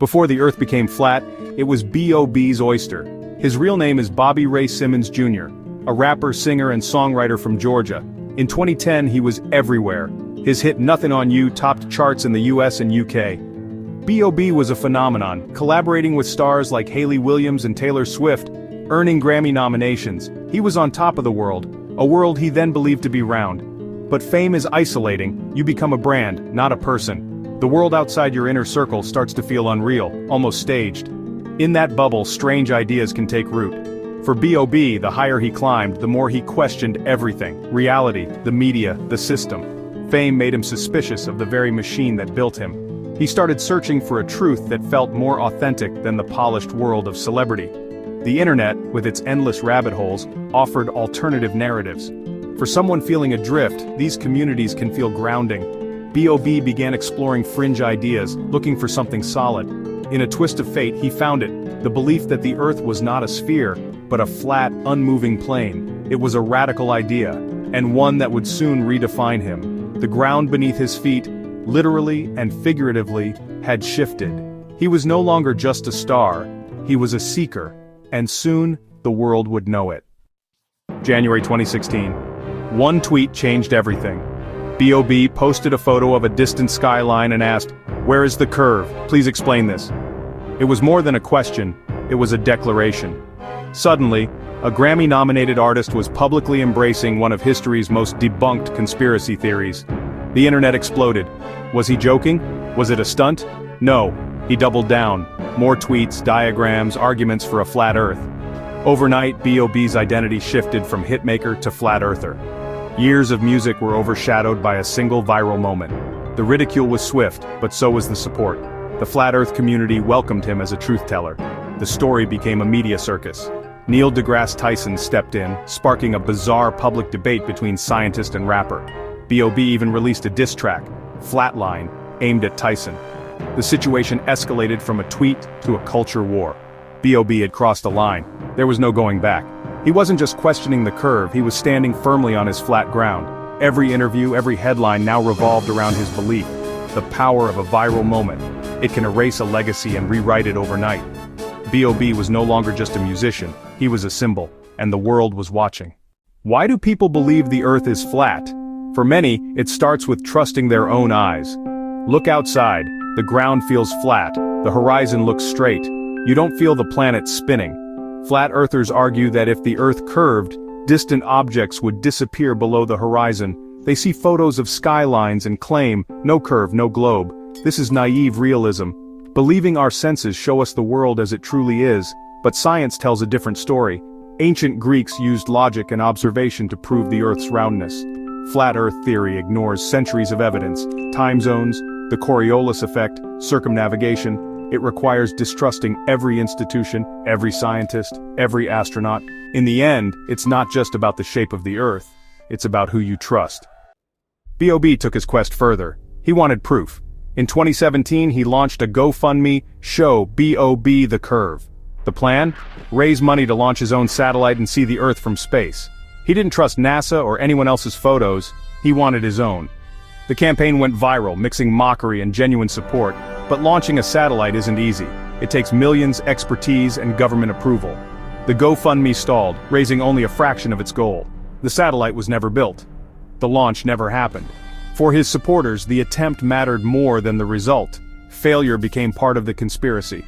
Before the Earth became flat, it was B.O.B.'s oyster. His real name is Bobby Ray Simmons Jr., a rapper, singer, and songwriter from Georgia. In 2010, he was everywhere. His hit Nothing on You topped charts in the US and UK. B.O.B. was a phenomenon, collaborating with stars like Hayley Williams and Taylor Swift, earning Grammy nominations. He was on top of the world, a world he then believed to be round. But fame is isolating. You become a brand, not a person. The world outside your inner circle starts to feel unreal, almost staged. In that bubble, strange ideas can take root. For B.O.B., the higher he climbed, the more he questioned everything: reality, the media, the system. Fame made him suspicious of the very machine that built him. He started searching for a truth that felt more authentic than the polished world of celebrity. The internet, with its endless rabbit holes, offered alternative narratives. For someone feeling adrift, these communities can feel grounding. B.O.B. began exploring fringe ideas, looking for something solid. In a twist of fate, he found it: the belief that the Earth was not a sphere, but a flat, unmoving plane. It was a radical idea, and one that would soon redefine him. The ground beneath his feet, literally and figuratively, had shifted. He was no longer just a star, he was a seeker, and soon, the world would know it. January 2016. One tweet changed everything. B.O.B. posted a photo of a distant skyline and asked, "Where is the curve? Please explain this." It was more than a question, it was a declaration. Suddenly, a Grammy-nominated artist was publicly embracing one of history's most debunked conspiracy theories. The internet exploded. Was he joking? Was it a stunt? No, he doubled down. More tweets, diagrams, arguments for a flat Earth. Overnight, B.O.B.'s identity shifted from hitmaker to flat earther. Years of music were overshadowed by a single viral moment. The ridicule was swift, but so was the support. The flat Earth community welcomed him as a truth-teller. The story became a media circus. Neil deGrasse Tyson stepped in, sparking a bizarre public debate between scientist and rapper. B.O.B. even released a diss track, Flatline, aimed at Tyson. The situation escalated from a tweet to a culture war. B.O.B. had crossed a line. There was no going back. He wasn't just questioning the curve, he was standing firmly on his flat ground. Every interview, every headline now revolved around his belief. The power of a viral moment. It can erase a legacy and rewrite it overnight. B.O.B. was no longer just a musician, he was a symbol, and the world was watching. Why do people believe the Earth is flat? For many, it starts with trusting their own eyes. Look outside, the ground feels flat, the horizon looks straight. You don't feel the planet spinning. Flat earthers argue that if the Earth curved, distant objects would disappear below the horizon. They see photos of skylines and claim, no curve, no globe. This is naive realism. Believing our senses show us the world as it truly is, but science tells a different story. Ancient Greeks used logic and observation to prove the Earth's roundness. Flat Earth theory ignores centuries of evidence, time zones, the Coriolis effect, circumnavigation. It requires distrusting every institution, every scientist, every astronaut. In the end, it's not just about the shape of the Earth, it's about who you trust. B.O.B. took his quest further. He wanted proof. In 2017, he launched a GoFundMe, Show B.O.B. the Curve. The plan? Raise money to launch his own satellite and see the Earth from space. He didn't trust NASA or anyone else's photos, he wanted his own. The campaign went viral, mixing mockery and genuine support, but launching a satellite isn't easy. It takes millions, expertise, and government approval. The GoFundMe stalled, raising only a fraction of its goal. The satellite was never built. The launch never happened. For his supporters, the attempt mattered more than the result. Failure became part of the conspiracy.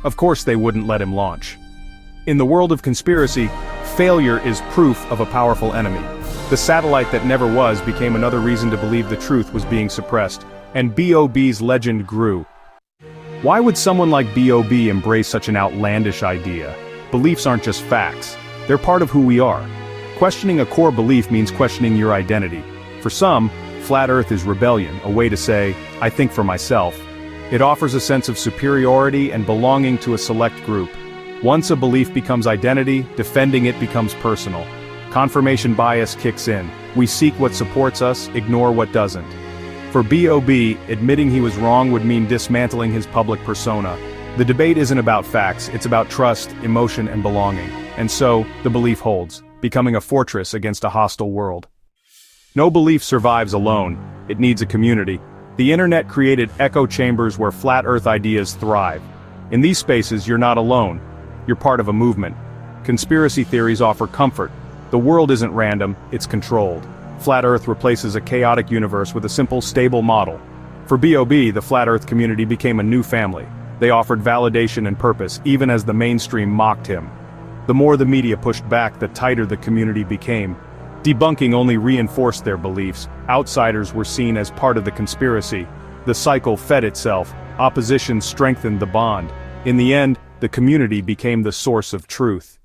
Of course they wouldn't let him launch. In the world of conspiracy, failure is proof of a powerful enemy. The satellite that never was became another reason to believe the truth was being suppressed, and B.O.B.'s legend grew. Why would someone like B.O.B. embrace such an outlandish idea? Beliefs aren't just facts. They're part of who we are. Questioning a core belief means questioning your identity. For some, flat Earth is rebellion, a way to say, I think for myself. It offers a sense of superiority and belonging to a select group. Once a belief becomes identity, defending it becomes personal. Confirmation bias kicks in. We seek what supports us, ignore what doesn't. For B.O.B., admitting he was wrong would mean dismantling his public persona. The debate isn't about facts, it's about trust, emotion, and belonging. And so, the belief holds, becoming a fortress against a hostile world. No belief survives alone, it needs a community. The internet created echo chambers where flat Earth ideas thrive. In these spaces, you're not alone. You're part of a movement. Conspiracy theories offer comfort. The world isn't random, it's controlled. Flat Earth replaces a chaotic universe with a simple, stable model. For B.O.B., the Flat Earth community became a new family. They offered validation and purpose, even as the mainstream mocked him. The more the media pushed back, the tighter the community became. Debunking only reinforced their beliefs. Outsiders were seen as part of the conspiracy. The cycle fed itself. Opposition strengthened the bond. In the end, the community became the source of truth.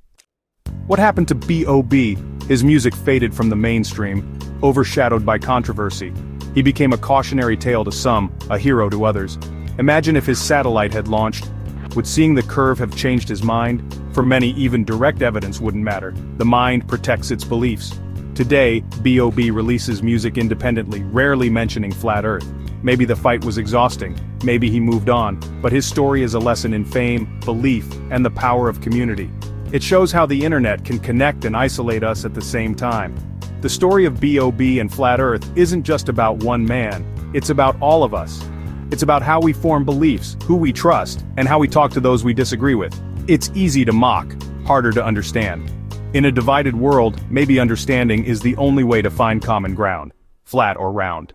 What happened to B.O.B.? His music faded from the mainstream, overshadowed by controversy. He became a cautionary tale to some, a hero to others. Imagine if his satellite had launched. Would seeing the curve have changed his mind? For many, even direct evidence wouldn't matter. The mind protects its beliefs. Today, B.O.B. releases music independently, rarely mentioning Flat Earth. Maybe the fight was exhausting, maybe he moved on, but his story is a lesson in fame, belief, and the power of community. It shows how the internet can connect and isolate us at the same time. The story of B.O.B. and Flat Earth isn't just about one man, it's about all of us. It's about how we form beliefs, who we trust, and how we talk to those we disagree with. It's easy to mock, harder to understand. In a divided world, maybe understanding is the only way to find common ground, flat or round.